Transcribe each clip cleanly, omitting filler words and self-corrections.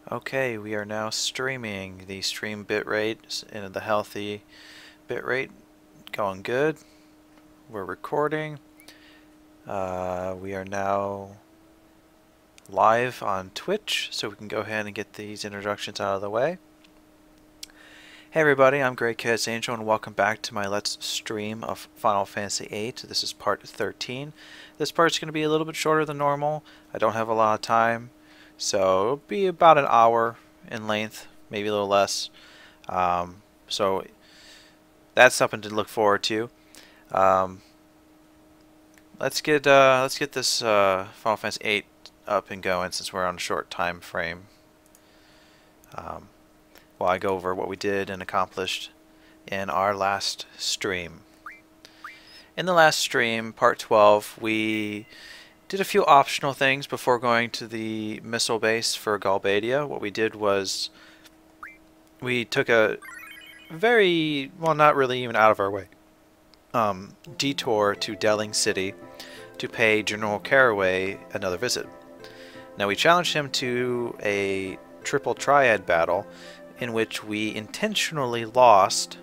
Okay, we are now streaming. The stream bitrate in the healthy bitrate, going good. We're recording. We are now live on Twitch, so we can go ahead and get these introductions out of the way. Hey everybody, I'm grekaosangel and welcome back to my Let's Stream of Final Fantasy VIII. This is part 13. This part's going to be a little bit shorter than normal. I don't have a lot of time, so it'll be about an hour in length, maybe a little less. So that's something to look forward to. Let's get this Final Fantasy VIII up and going since we're on a short time frame. While I go over what we did and accomplished in our last stream. In the last stream, part 12, we did a few optional things before going to the missile base for Galbadia. What we did was we took a very, well, not really even out of our way, detour to Delling City to pay General Caraway another visit. Now we challenged him to a triple triad battle in which we intentionally lost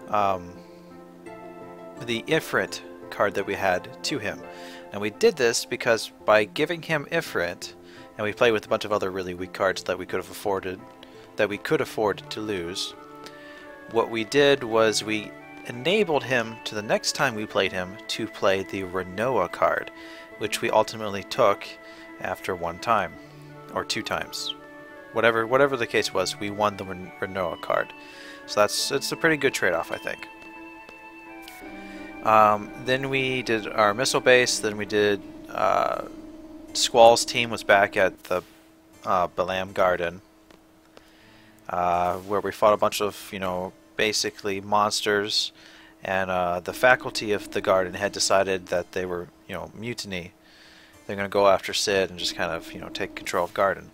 the Ifrit card that we had to him. And we did this because by giving him Ifrit, and we played with a bunch of other really weak cards that we could afford to lose, what we did was we enabled him to the next time we played him to play the Renoa card, which we ultimately took after one time or two times, whatever the case was. We won the Renoa card, so it's a pretty good trade-off, I think. Then we did our missile base. Then we did Squall's team was back at the Balam Garden, where we fought a bunch of basically monsters, and the faculty of the garden had decided that they were mutiny. They're going to go after Sid and just kind of, take control of Garden.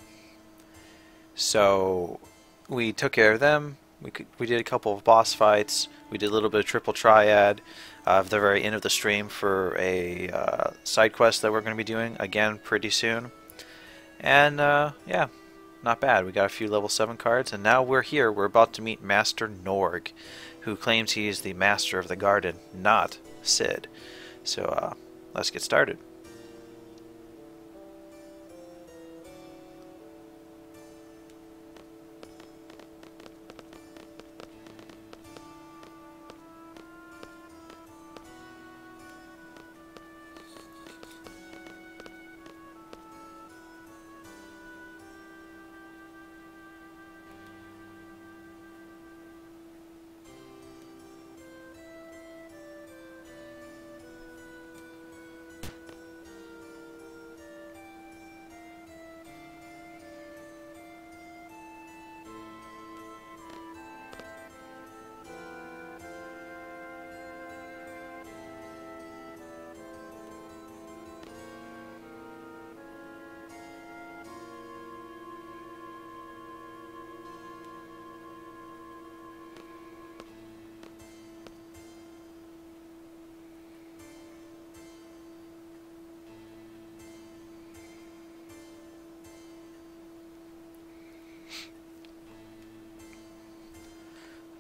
So we took care of them. We did a couple of boss fights. We did a little bit of triple triad at the very end of the stream for a side quest that we're going to be doing again pretty soon. And yeah, not bad. We got a few level 7 cards, and now we're here. We're about to meet Master NORG, who claims he is the master of the garden, not Sid. So let's get started.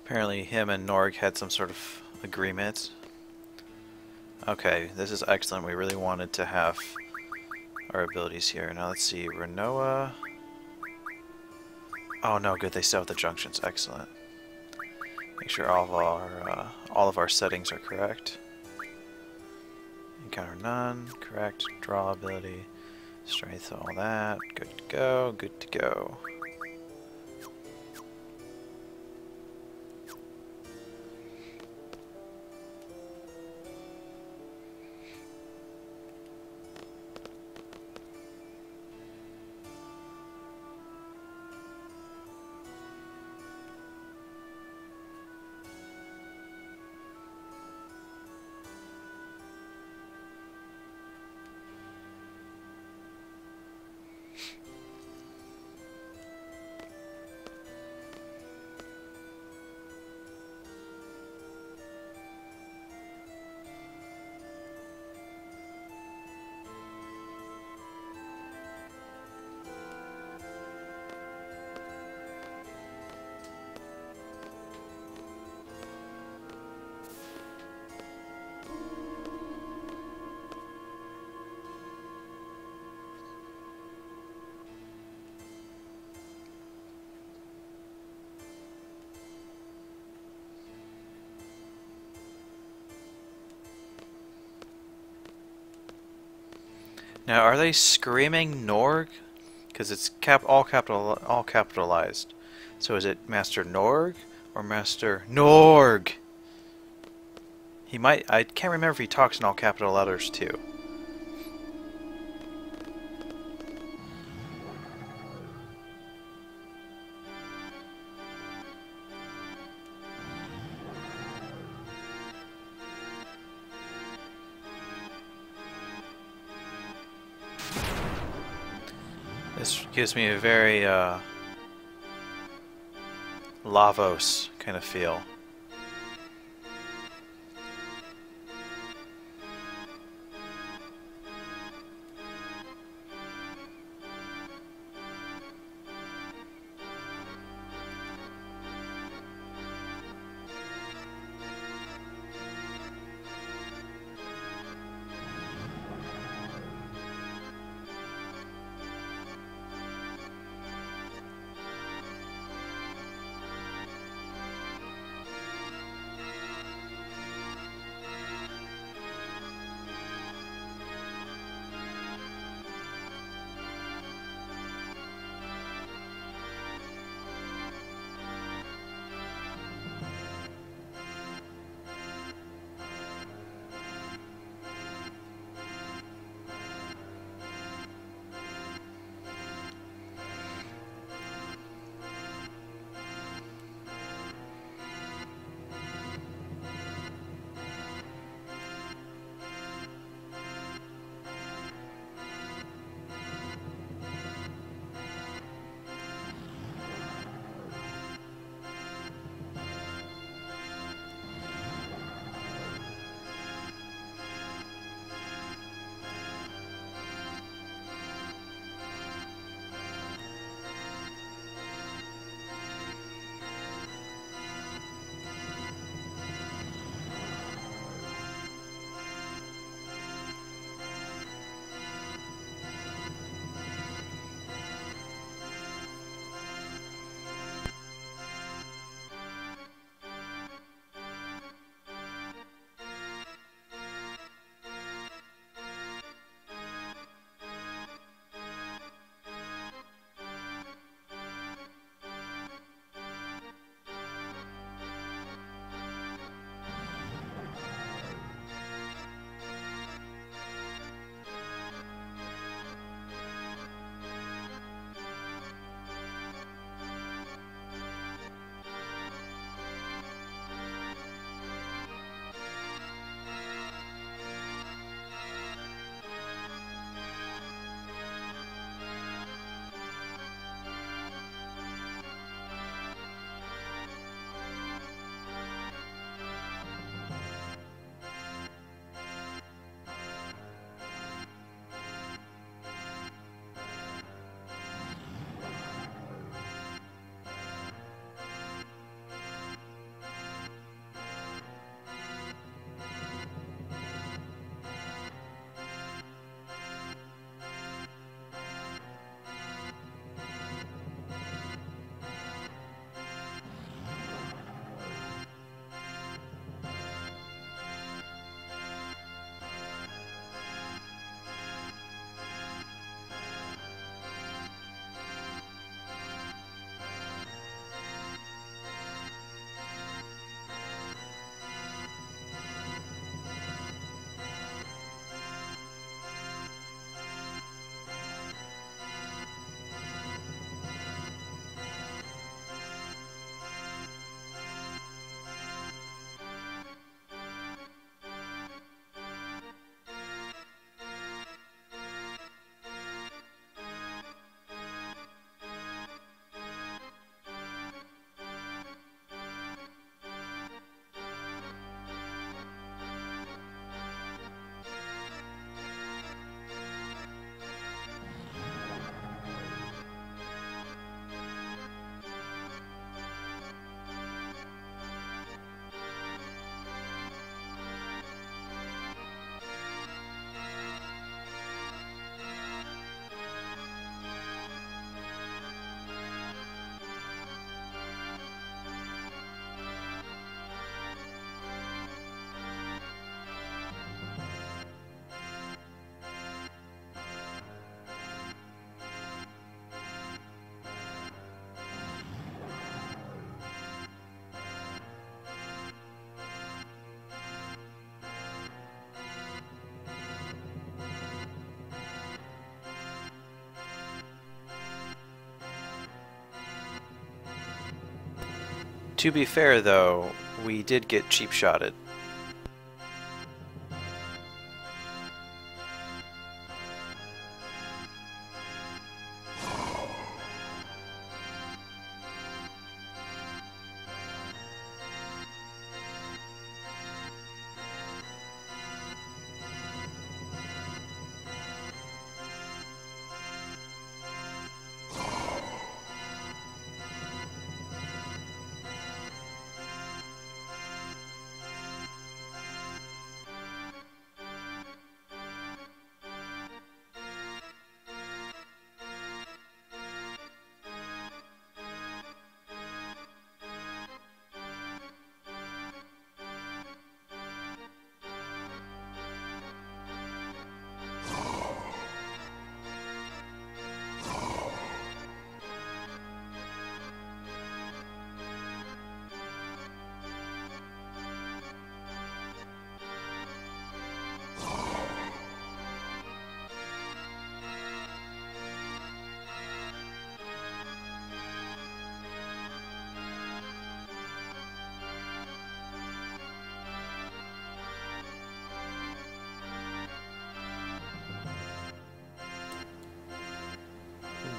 Apparently him and NORG had some sort of agreement. Okay, this is excellent. We really wanted to have our abilities here. Now let's see, Renoa. Oh no, good, they still have the junctions. Excellent. Make sure all of our settings are correct. Encounter none, correct. Draw ability, strength, all that. Good to go, good to go. Now, are they screaming NORG? Because it's all capitalized. So is it Master NORG or Master NORG? He might. I can't remember if he talks in all capital letters too. This gives me a very Lavos kind of feel. To be fair though, we did get cheap shotted.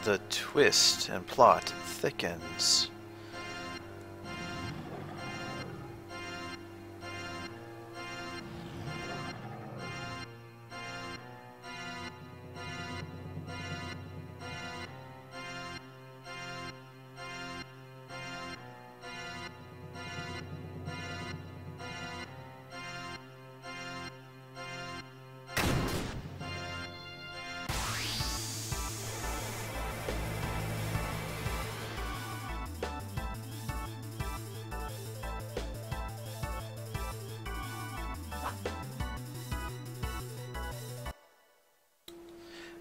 The twist and plot thickens.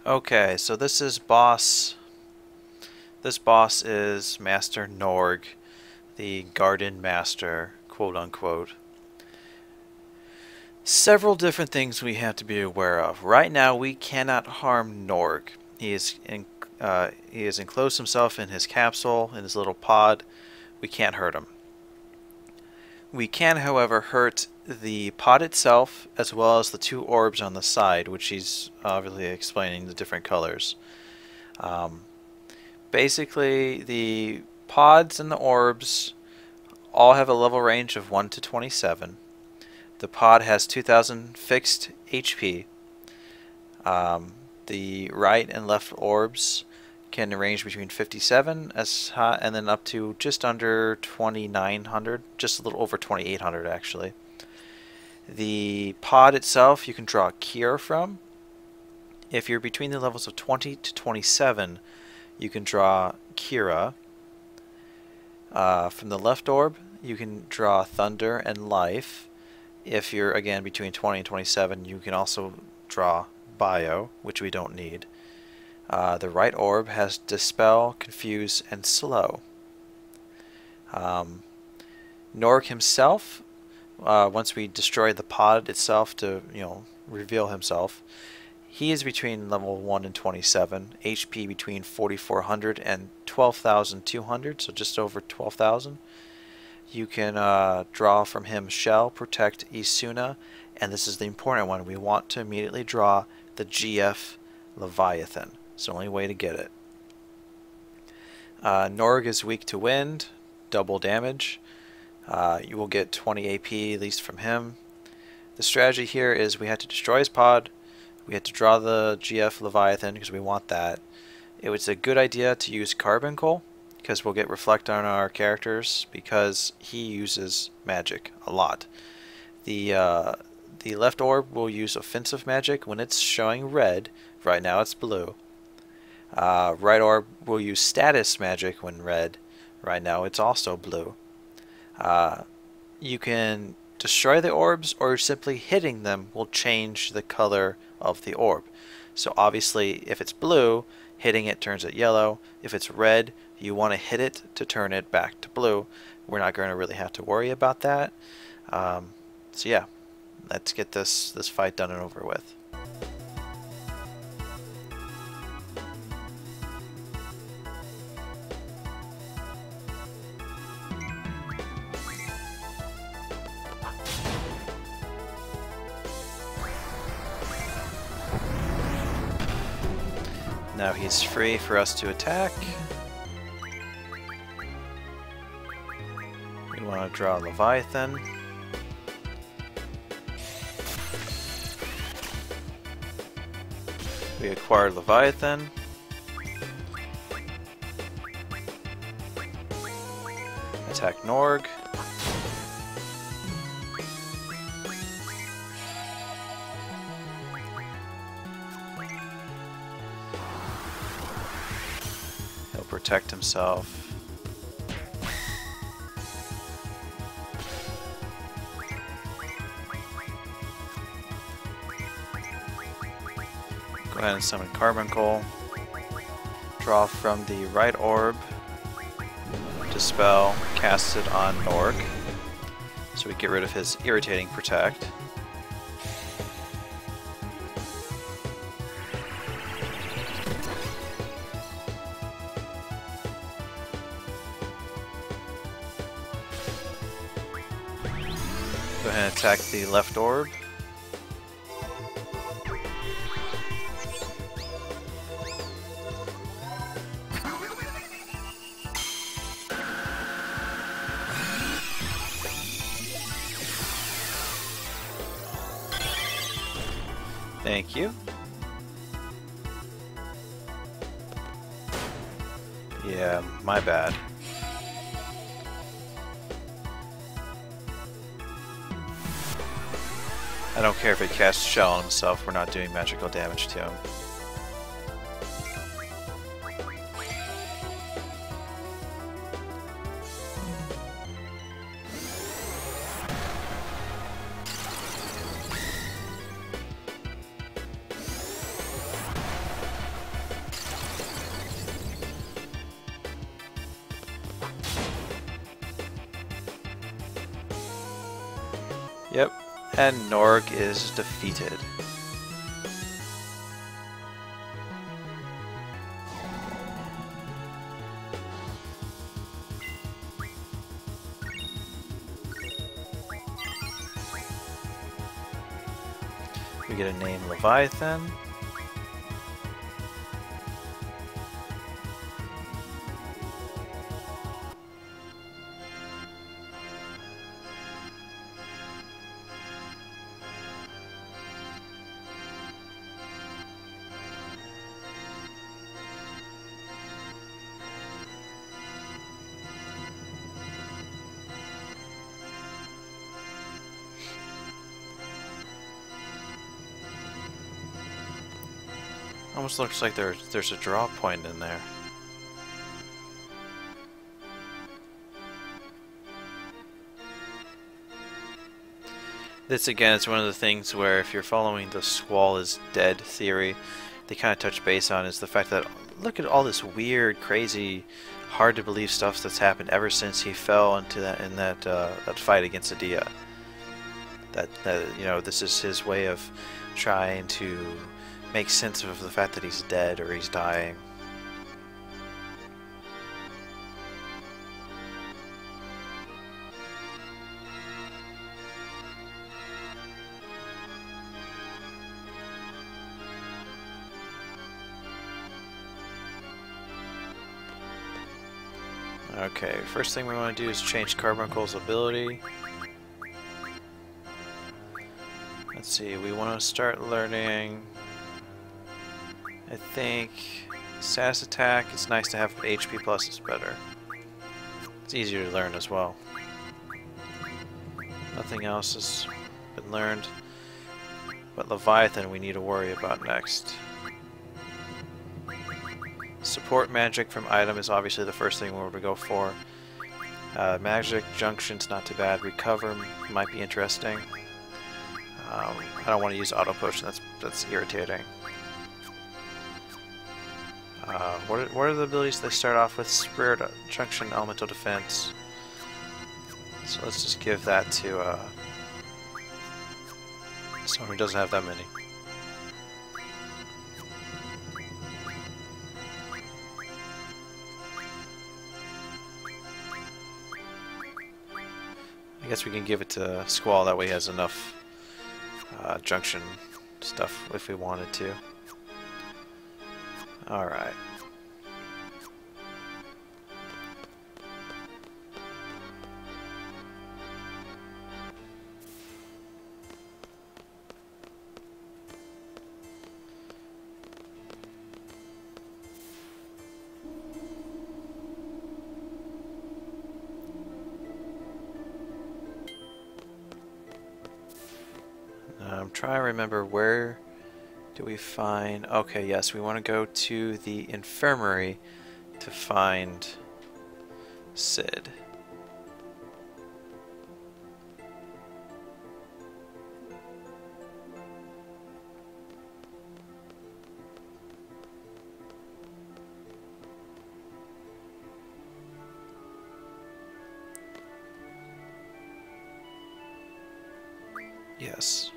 Okay, so this is boss. This boss is Master NORG, the Garden Master, quote unquote. Several different things we have to be aware of. Right now, we cannot harm NORG. He has enclosed himself in his capsule, in his little pod. We can't hurt him. We can, however, hurt the pod itself, as well as the two orbs on the side, which he's obviously explaining the different colors. Basically, the pods and the orbs all have a level range of 1 to 27. The pod has 2,000 fixed HP. The right and left orbs can range between 57 as high, and then up to just under 2,900, just a little over 2,800 actually. The pod itself you can draw a cure from. If you're between the levels of 20 to 27, you can draw Kira. From the left orb, you can draw Thunder and Life. If you're again between 20 and 27, you can also draw Bio, which we don't need. The right orb has Dispel, Confuse, and Slow. NORG himself, once we destroy the pod itself to, reveal himself, he is between level 1 and 27, HP between 4,400 and 12,200, so just over 12,000. You can draw from him Shell, Protect, Isuna, and this is the important one. We want to immediately draw the GF Leviathan. It's the only way to get it. NORG is weak to wind, double damage. You will get 20 AP at least from him. The strategy here is we have to destroy his pod. We have to draw the GF Leviathan because we want that. It was a good idea to use Carbuncle because we'll get Reflect on our characters because he uses magic a lot. The left orb will use offensive magic when it's showing red. Right now it's blue. Right orb will use status magic when red. Right now it's also blue. You can destroy the orbs, or simply hitting them will change the color of the orb. So obviously if it's blue, hitting it turns it yellow. If it's red, you want to hit it to turn it back to blue. We're not going to really have to worry about that. So yeah, let's get this fight done and over with. Now he's free for us to attack. We want to draw Leviathan. We acquired Leviathan. Attack NORG. He'll protect himself. Go ahead and summon Carbuncle. Draw from the right orb. Dispel, cast it on NORG. So we get rid of his irritating protect. Go ahead and attack the left orb. Thank you. Yeah, my bad. I don't care if it casts Shell on himself, we're not doing magical damage to him. Yep, and NORG is defeated. We get a name Leviathan. Almost looks like there's a draw point in there. This again is one of the things where if you're following the Squall is dead theory, they kind of touch base on is the fact that look at all this weird, crazy, hard to believe stuff that's happened ever since he fell into that fight against Adia. That you know, this is his way of trying to make sense of the fact that he's dead or he's dying. Okay, first thing we want to do is change Carbuncle's ability. Let's see, we want to start learning, I think, status attack. It's nice to have HP plus is better. It's easier to learn as well. Nothing else has been learned, but Leviathan we need to worry about next. Support magic from item is obviously the first thing we're going to go for. Magic Junction's not too bad. Recover might be interesting. I don't want to use auto potion. That's irritating. What are the abilities they start off with? Spirit Junction, Elemental Defense. So let's just give that to someone who doesn't have that many. I guess we can give it to Squall, that way he has enough junction stuff if we wanted to. Alright. I'm trying to remember, where do we find... Okay, yes, we want to go to the infirmary to find Sid. Yes.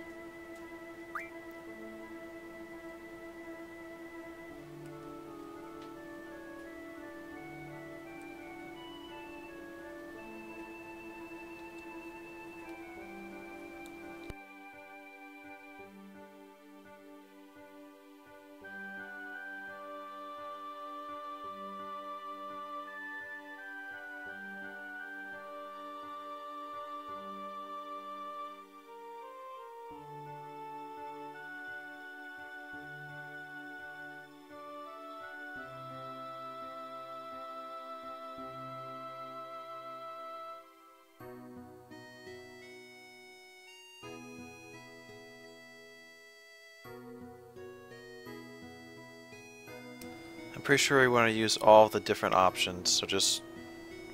I'm pretty sure we want to use all the different options, so just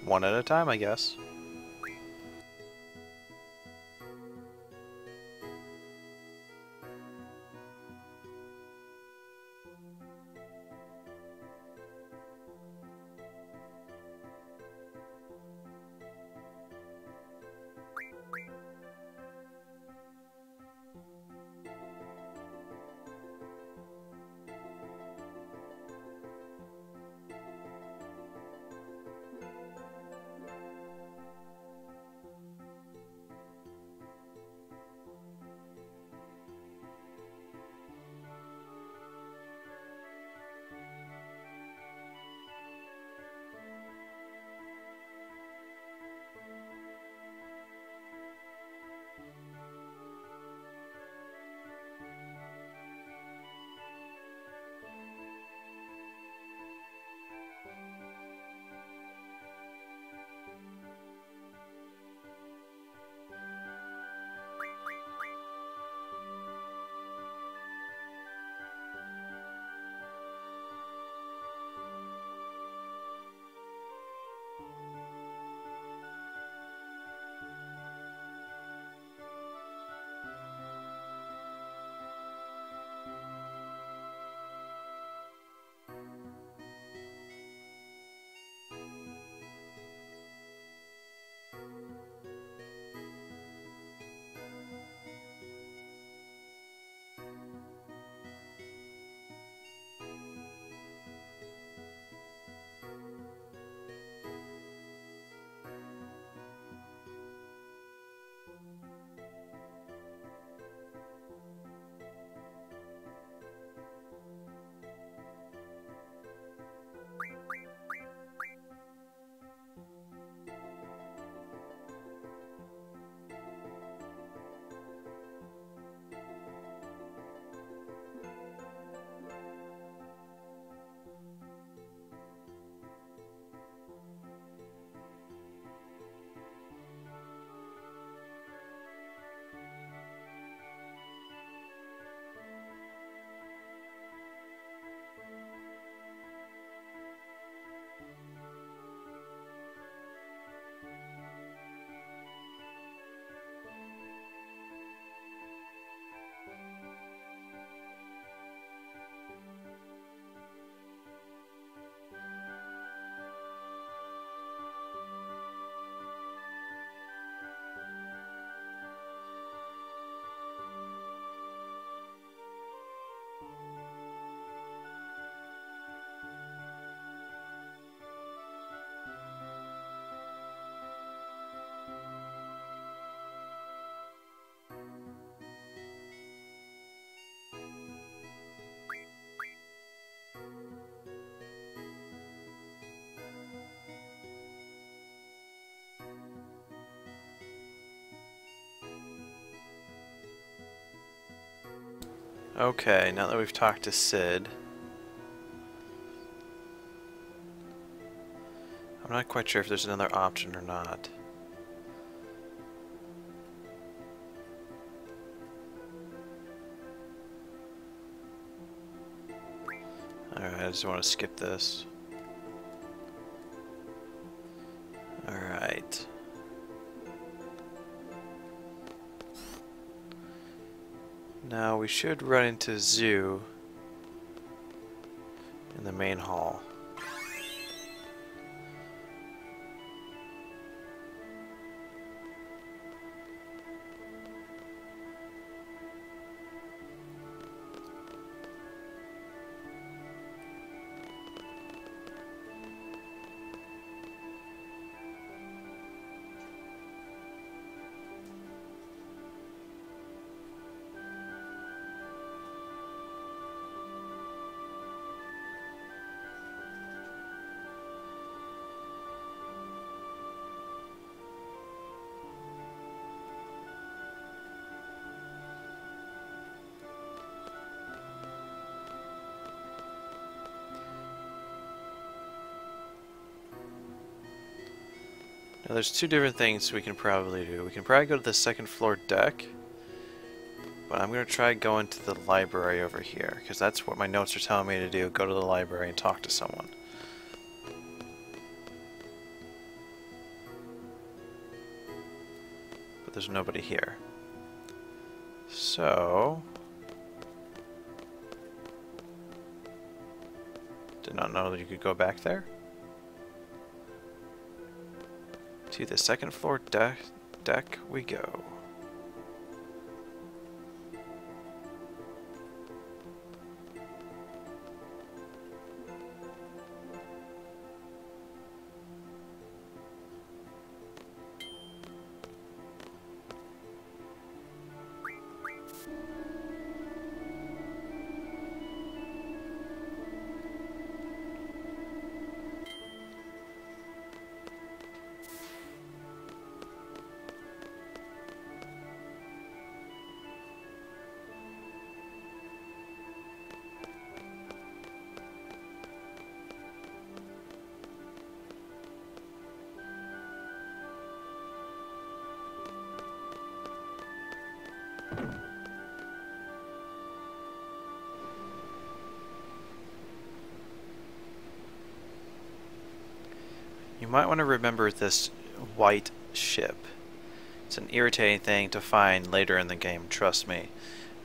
one at a time, I guess. Okay, now that we've talked to Sid, I'm not quite sure if there's another option or not. Alright, I just want to skip this. Alright. Now we should run into Zoo in the main hall. Now there's two different things we can probably do. We can probably go to the second floor deck, but I'm going to try going to the library over here, because that's what my notes are telling me to do, go to the library and talk to someone. But there's nobody here. So... did not know that you could go back there. To the second floor deck we go. You might want to remember this white ship. It's an irritating thing to find later in the game, trust me.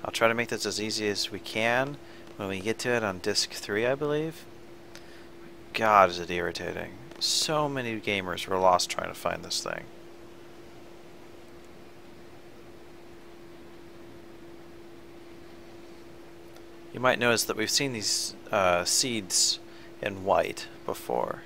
I'll try to make this as easy as we can when we get to it on disc 3, I believe. God, is it irritating. So many gamers were lost trying to find this thing. You might notice that we've seen these seeds in white before.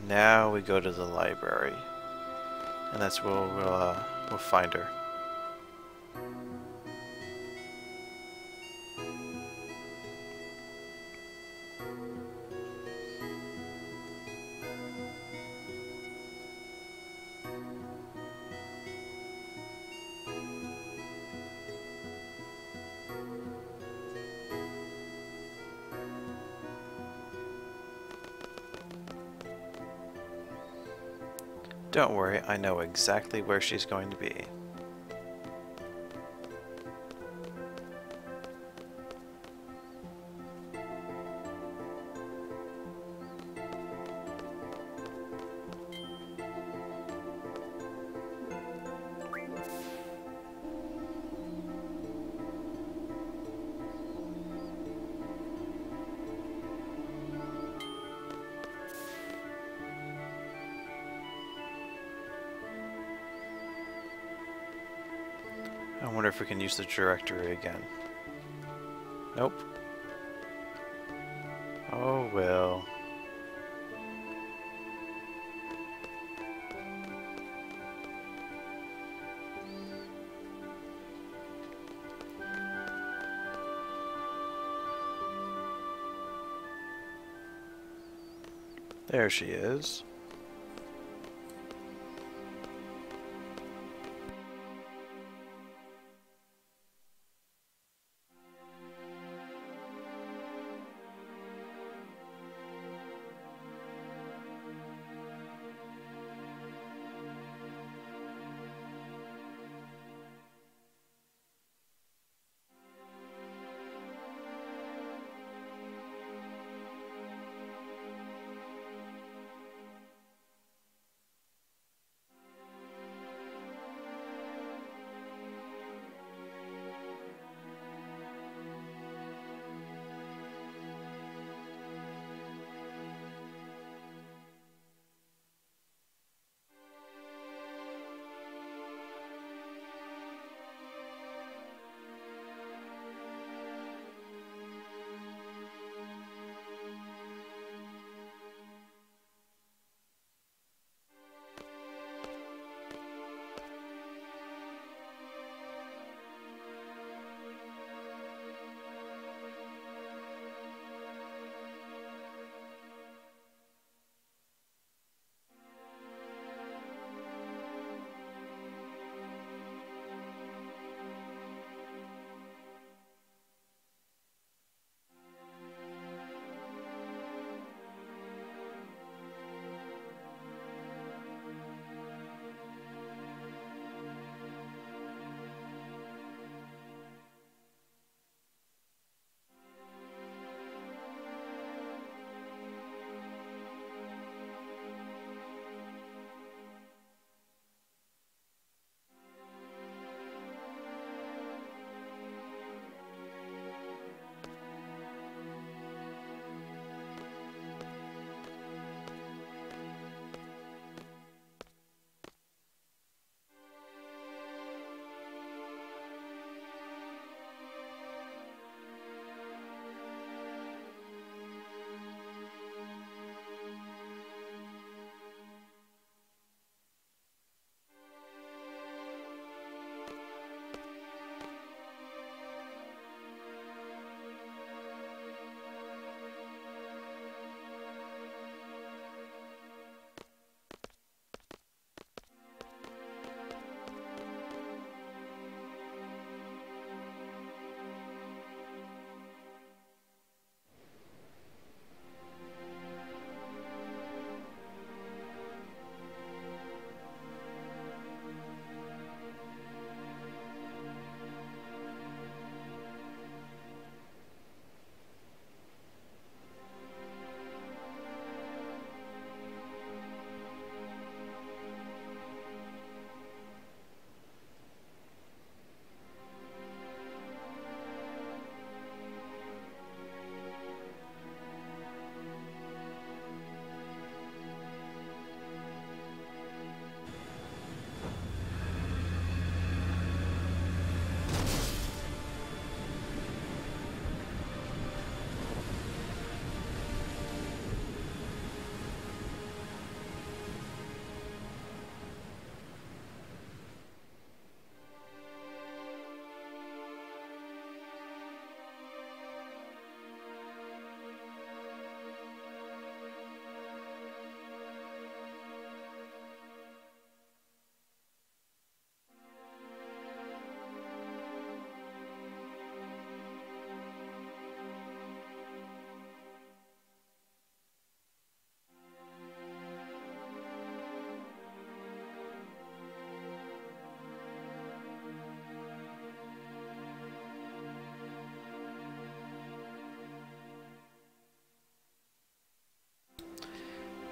Now we go to the library, and that's where we'll find her. Don't worry, I know exactly where she's going to be. I wonder if we can use the directory again. Nope. Oh well. There she is.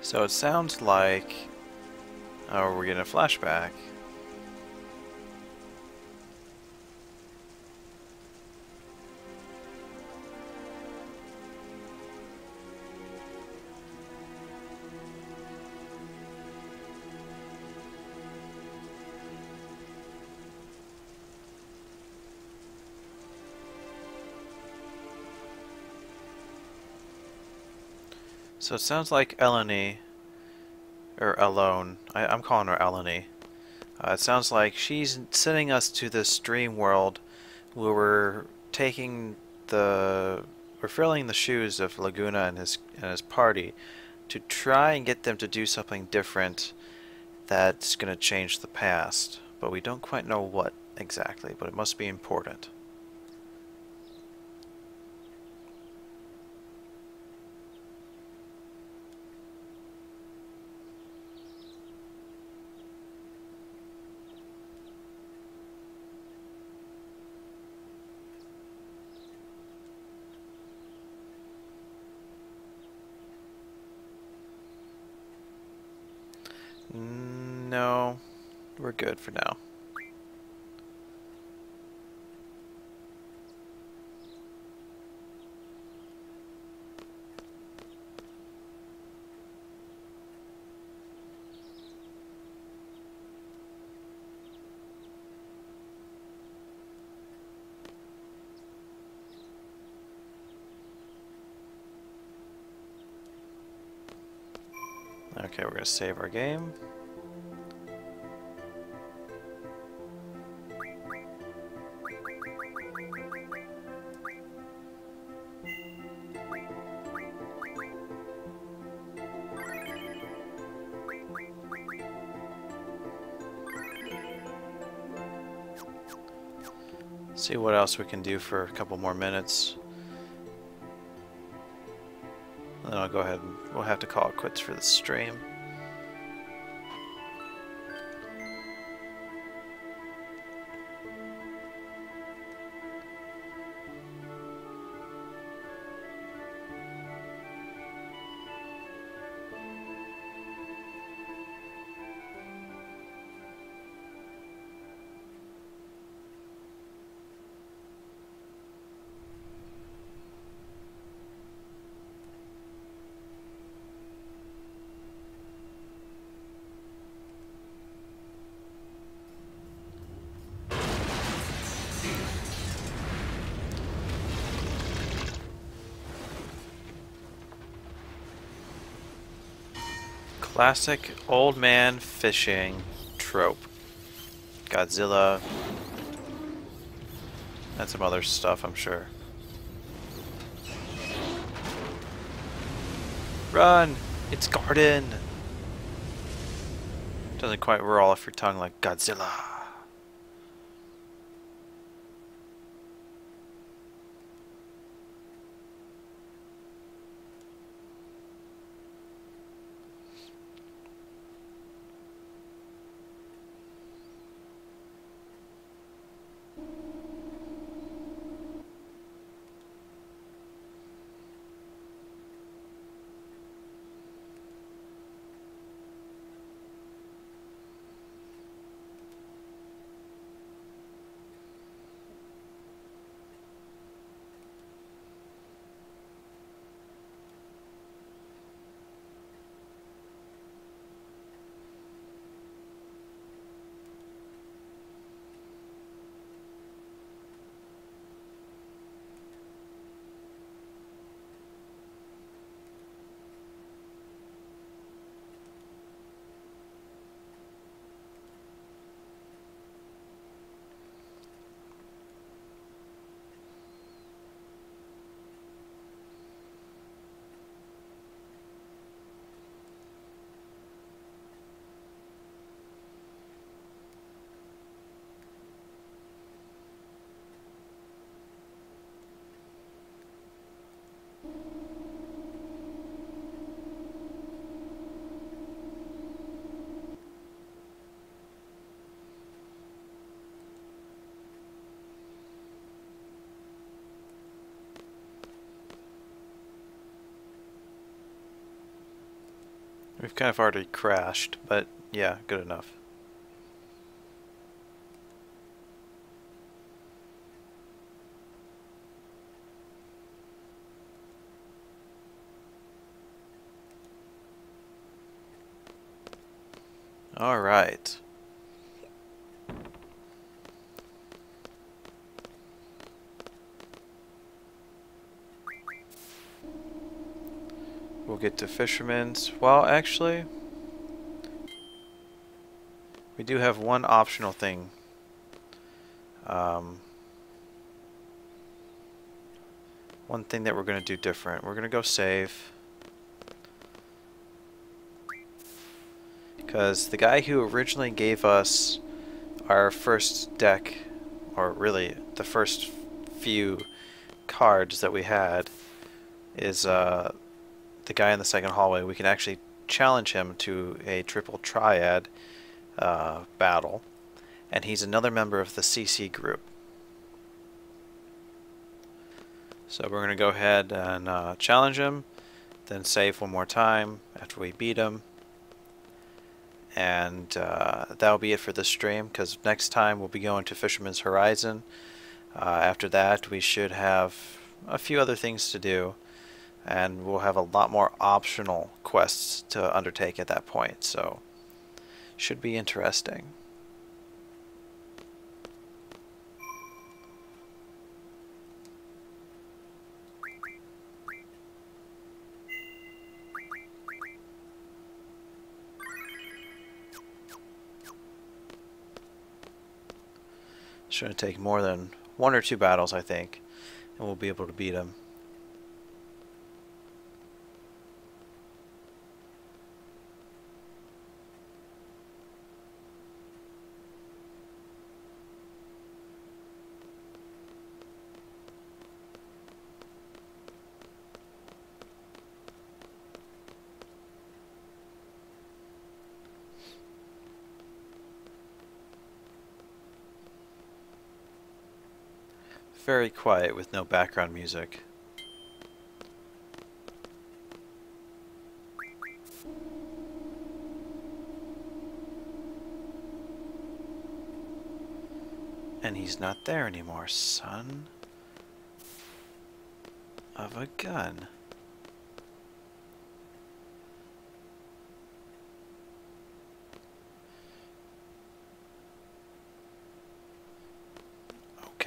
So it sounds like... Oh, we're getting a flashback. So it sounds like Eleni, or Alone, I'm calling her Eleni. It sounds like she's sending us to this dream world where we're filling the shoes of Laguna and his party to try and get them to do something different that's going to change the past. But we don't quite know what exactly, but it must be important. No, we're good for now. Okay, we're going to save our game. See what else we can do for a couple more minutes. And then I'll go ahead and we'll have to call it quits for the stream. Classic old man fishing trope. Godzilla. And some other stuff, I'm sure. Run! It's Garden! Doesn't quite roll off your tongue like Godzilla. We've kind of already crashed, but yeah, good enough. All right. We'll get to fishermen's. Well, actually, we do have one optional thing. One thing that we're going to do different. We're going to go save. Because the guy who originally gave us our first deck, or really the first few cards that we had, is the guy in the second hallway. We can actually challenge him to a triple triad battle, and he's another member of the CC group. So we're going to go ahead and challenge him, then save one more time after we beat him. And that'll be it for this stream, because next time we'll be going to Fisherman's Horizon. After that, we should have a few other things to do, and we'll have a lot more optional quests to undertake at that point, so should be interesting. Shouldn't take more than 1 or 2 battles, I think, and we'll be able to beat him. Very quiet with no background music. And he's not there anymore, son of a gun.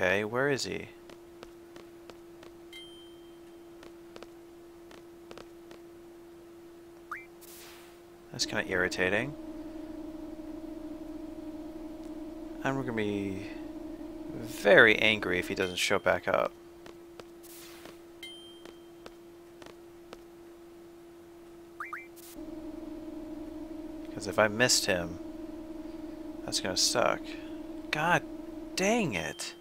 Okay, where is he? That's kind of irritating. And we're going to be very angry if he doesn't show back up. Because if I missed him, that's going to suck. God dang it.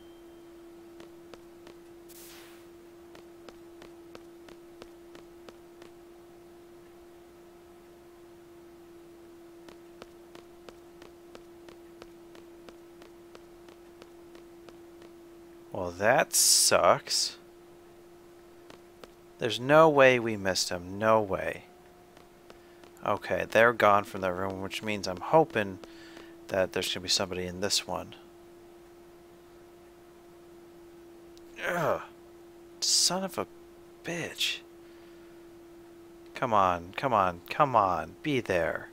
Well, that sucks. There's no way we missed him. No way. Okay, they're gone from the room, which means I'm hoping that there's going to be somebody in this one. Ugh. Son of a bitch. Come on, come on, come on. Be there.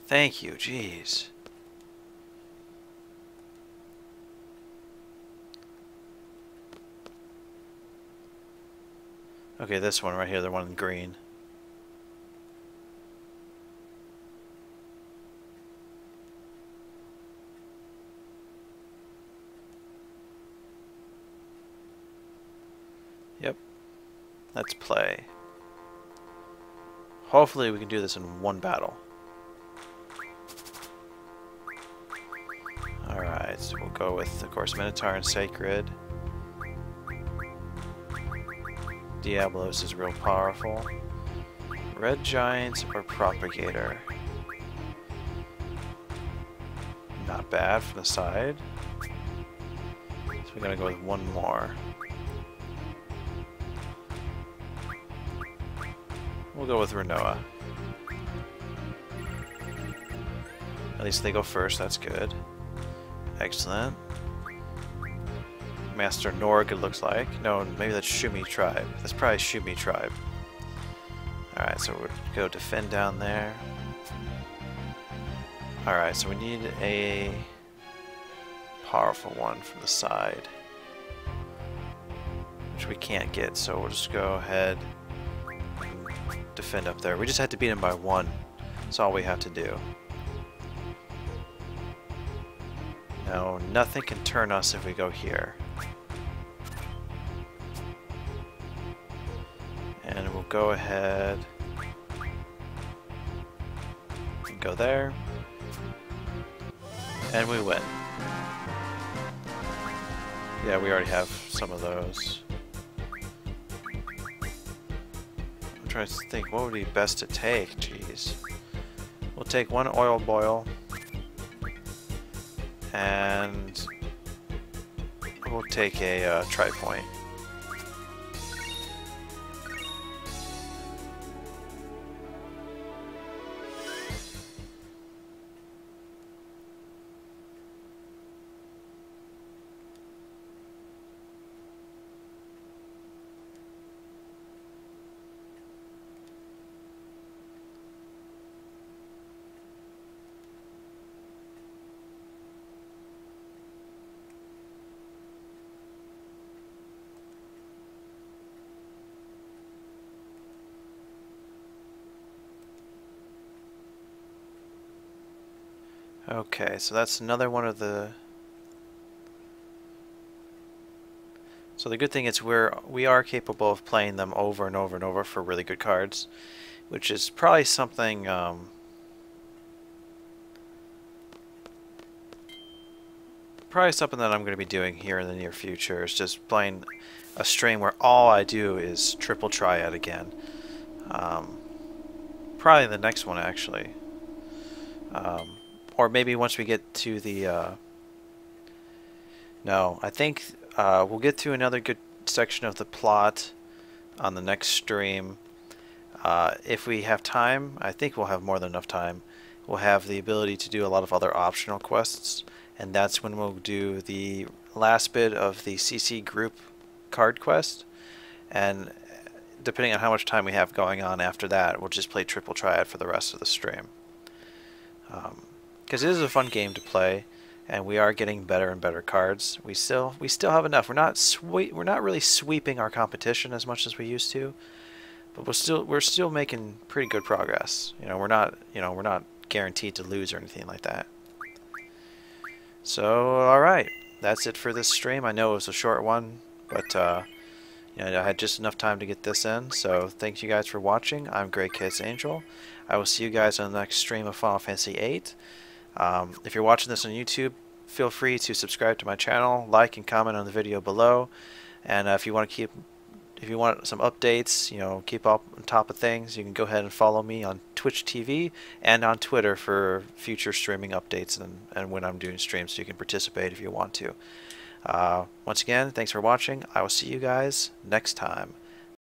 Thank you, jeez. Okay, this one right here, the one in green. Yep. Let's play. Hopefully we can do this in one battle. Alright, so we'll go with, of course, Minotaur and Sacred. Diablos is real powerful. Red Giants or Propagator. Not bad from the side. So we're gonna go with one more. We'll go with Renoa. At least they go first, that's good. Excellent. Master NORG, it looks like. No, maybe that's Shumi Tribe. That's probably Shumi Tribe. Alright, so we'll go defend down there. Alright, so we need a powerful one from the side, which we can't get, so we'll just go ahead and defend up there. We just had to beat him by 1. That's all we have to do. Now, nothing can turn us if we go here. And we'll go ahead and go there. And we win. Yeah, we already have some of those. I'm trying to think, what would be best to take? Jeez. We'll take 1 oil boil. And we'll take a tri-point. Okay, so that's another one of the... So the good thing is we are capable of playing them over and over and over for really good cards, which is probably something that I'm going to be doing here in the near future, is just playing a stream where all I do is triple triad again. Probably the next one, actually. Or maybe once we get to the... No, I think we'll get to another good section of the plot on the next stream. If we have time, I think we'll have more than enough time, we'll have the ability to do a lot of other optional quests, and that's when we'll do the last bit of the CC group card quest, and depending on how much time we have going on after that, we'll just play triple triad for the rest of the stream. Because it is a fun game to play, and we are getting better and better cards. We still have enough. We're not really sweeping our competition as much as we used to, but we're still making pretty good progress. We're not guaranteed to lose or anything like that. So, all right, that's it for this stream. I know it was a short one, but I had just enough time to get this in. So, thank you guys for watching. I'm grekaosangel. I will see you guys on the next stream of Final Fantasy VIII. If you're watching this on YouTube, feel free to subscribe to my channel, like and comment on the video below, and if you want some updates, keep up on top of things, you can go ahead and follow me on Twitch TV and on Twitter for future streaming updates and when I'm doing streams, so you can participate if you want to. Once again, thanks for watching. I will see you guys next time.